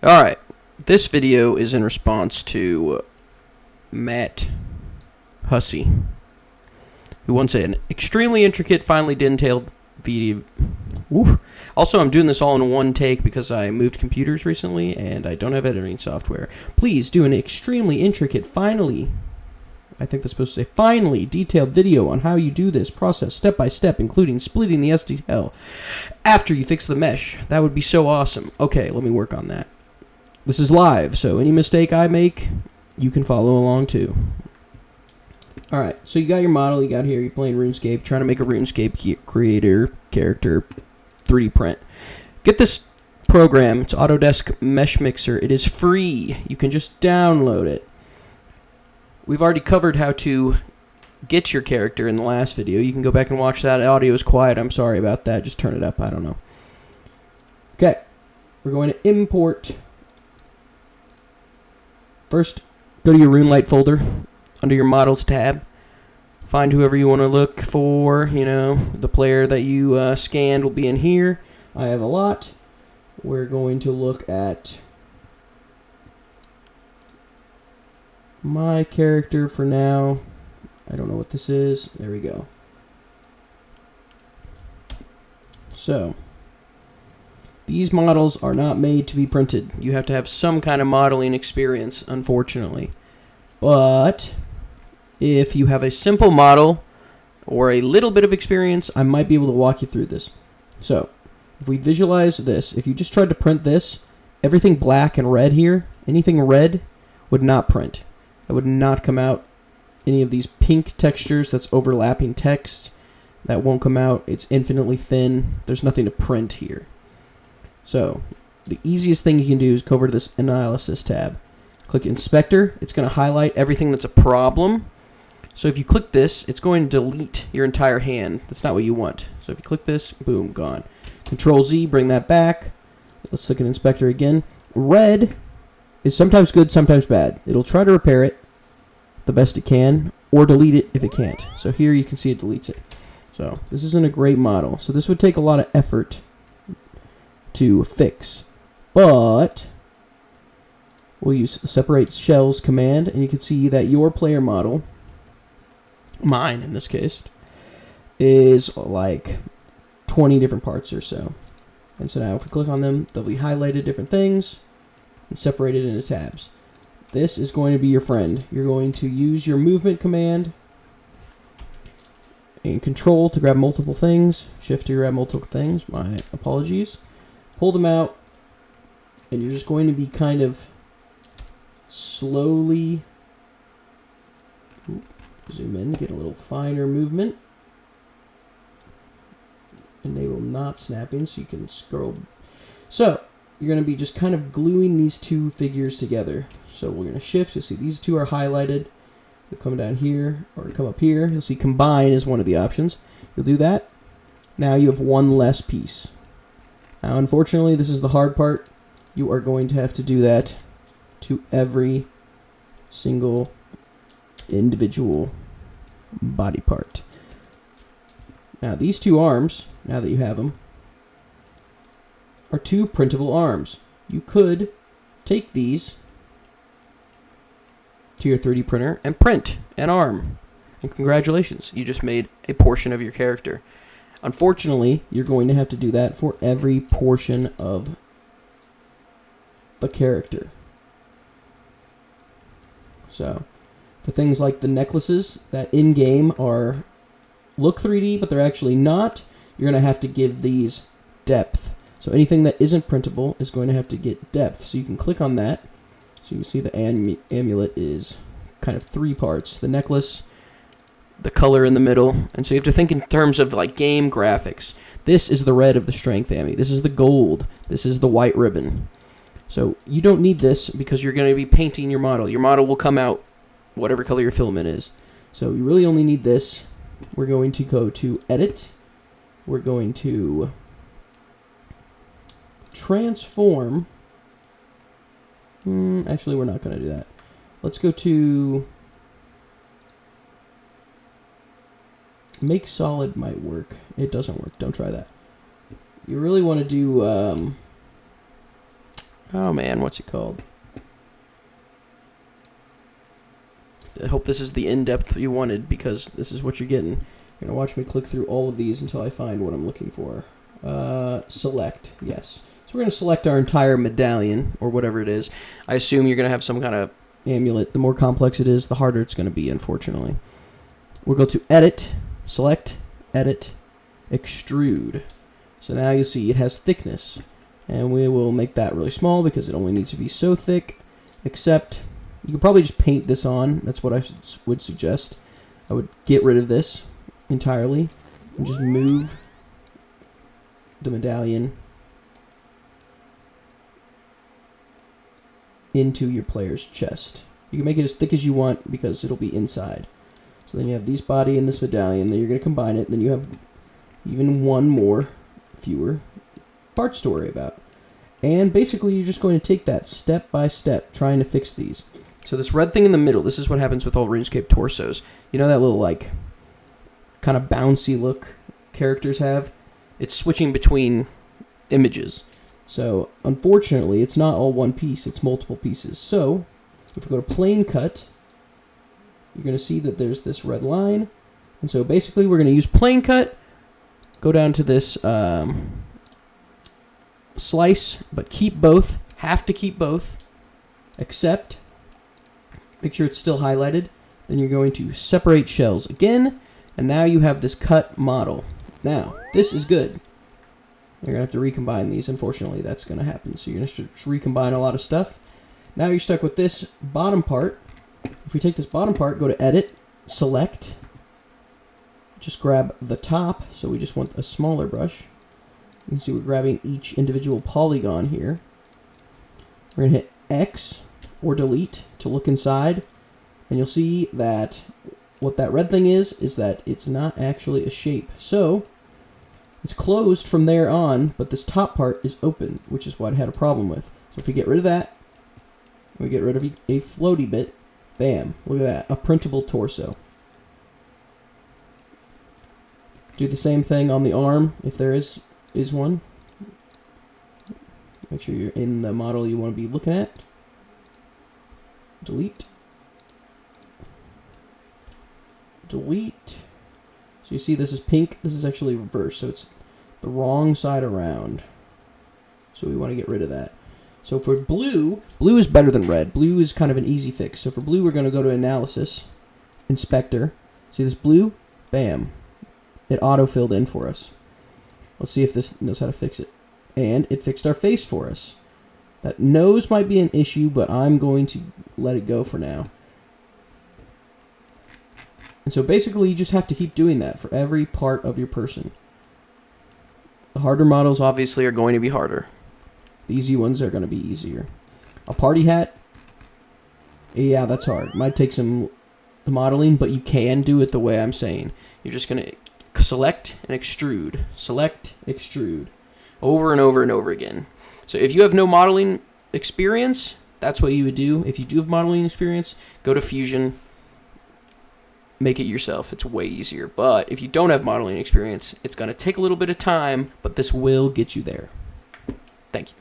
Alright, this video is in response to Matt Hussey, who wants an extremely intricate, finely detailed video. Woo. Also, I'm doing this all in one take because I moved computers recently and I don't have editing software. Please do an extremely intricate, finely detailed video on how you do this process step by step, including splitting the SDL after you fix the mesh. That would be so awesome. Okay, let me work on that. This is live, so any mistake I make, you can follow along too. Alright, so you got your model, you got here, you're playing RuneScape, trying to make a RuneScape creator character 3D print. Get this program, it's Autodesk MESHMIXER. It is free. You can just download it. We've already covered how to get your character in the last video. You can go back and watch that. Audio is quiet. I'm sorry about that. Just turn it up. I don't know. Okay. We're going to import. First, go to your RuneLite folder under your Models tab. Find whoever you want to look for. You know, the player that you scanned will be in here. I have a lot. We're going to look at my character for now. I don't know what this is. There we go. So, these models are not made to be printed. You have to have some kind of modeling experience, unfortunately. But if you have a simple model or a little bit of experience, I might be able to walk you through this. So, if we visualize this, if you just tried to print this, everything black and red here, anything red would not print. That would not come out. Any of these pink textures, that's overlapping text, that won't come out. It's infinitely thin. There's nothing to print here. So, the easiest thing you can do is go over to this Analysis tab. Click Inspector. It's going to highlight everything that's a problem. So if you click this, it's going to delete your entire hand. That's not what you want. So if you click this, boom, gone. Control Z, bring that back. Let's look at Inspector again. Red is sometimes good, sometimes bad. It'll try to repair it the best it can, or delete it if it can't. So here you can see it deletes it. So this isn't a great model. So this would take a lot of effort to fix. But we'll use separate shells command, and you can see that your player model, mine in this case, is like 20 different parts or so. And so now if we click on them, they'll be highlighted different things and separated into tabs. This is going to be your friend. You're going to use your movement command and control to grab multiple things, shift to grab multiple things, my apologies. Pull them out, and you're just going to be kind of slowly zoom in, get a little finer movement. Enable not snapping so you can scroll. So you're going to be just kind of gluing these two figures together. So we're going to shift. You'll see these two are highlighted. You'll come down here or come up here. You'll see combine is one of the options. You'll do that. Now you have one less piece. Now unfortunately this is the hard part. You are going to have to do that to every single individual body part. Now these two arms, now that you have them, are two printable arms. You could take these to your 3D printer and print an arm. And congratulations, you just made a portion of your character. Unfortunately, you're going to have to do that for every portion of the character. So, for things like the necklaces that in-game look 3D, but they're actually not, you're going to have to give these depth. So anything that isn't printable is going to have to get depth. So you can click on that. So you see the amulet is kind of three parts. The necklace, the color in the middle. And so you have to think in terms of like game graphics. This is the red of the strength ami. This is the gold. This is the white ribbon. So you don't need this because you're going to be painting your model. Your model will come out whatever color your filament is. So you really only need this. We're going to go to Edit. We're going to transform. Actually, we're not going to do that. Let's go to make solid might work. It doesn't work. Don't try that. You really want to do Oh man, what's it called? I hope this is the in-depth you wanted, because this is what you're getting. You're going to watch me click through all of these until I find what I'm looking for. Select, yes. So we're going to select our entire medallion, or whatever it is. I assume you're going to have some kind of amulet. The more complex it is, the harder it's going to be, unfortunately. We'll go to Edit, Select, Edit, Extrude. So now you'll see it has thickness. And we will make that really small because it only needs to be so thick. Except, you could probably just paint this on. That's what I would suggest. I would get rid of this entirely and just move the medallion into your player's chest. You can make it as thick as you want because it'll be inside. So then you have this body and this medallion. Then you're going to combine it. Then you have even one more, fewer parts to worry about. And basically you're just going to take that step by step trying to fix these. So this red thing in the middle, this is what happens with all RuneScape torsos. You know that little like kind of bouncy look characters have? It's switching between images. So unfortunately it's not all one piece, it's multiple pieces. So if we go to plane cut, you're going to see that there's this red line. And so basically we're going to use plane cut, go down to this slice, but keep both, have to keep both, except make sure it's still highlighted. Then you're going to separate shells again, and now you have this cut model. Now, this is good. You're going to have to recombine these. Unfortunately, that's going to happen. So you're going to have to recombine a lot of stuff. Now you're stuck with this bottom part. If we take this bottom part, go to Edit, Select, just grab the top, so we just want a smaller brush. You can see we're grabbing each individual polygon here. We're going to hit X or delete to look inside, and you'll see that what that red thing is that it's not actually a shape. So it's closed from there on, but this top part is open, which is what I had a problem with. So if we get rid of that, we get rid of a floaty bit, bam, look at that, a printable torso. Do the same thing on the arm, if there is one. Make sure you're in the model you want to be looking at. Delete. Delete. So you see this is pink, this is actually reversed, so it's the wrong side around. So we want to get rid of that. So for blue, blue is better than red. Blue is kind of an easy fix. So for blue, we're going to go to Analysis, Inspector. See this blue? Bam. It auto-filled in for us. Let's see if this knows how to fix it. And it fixed our face for us. That nose might be an issue, but I'm going to let it go for now. And so basically, you just have to keep doing that for every part of your person. The harder models obviously are going to be harder. The easy ones are going to be easier. A party hat, yeah, that's hard. Might take some modeling, but you can do it the way I'm saying. You're just going to select and extrude. Select, extrude. Over and over and over again. So if you have no modeling experience, that's what you would do. If you do have modeling experience, go to Fusion. Make it yourself. It's way easier. But if you don't have modeling experience, it's going to take a little bit of time, but this will get you there. Thank you.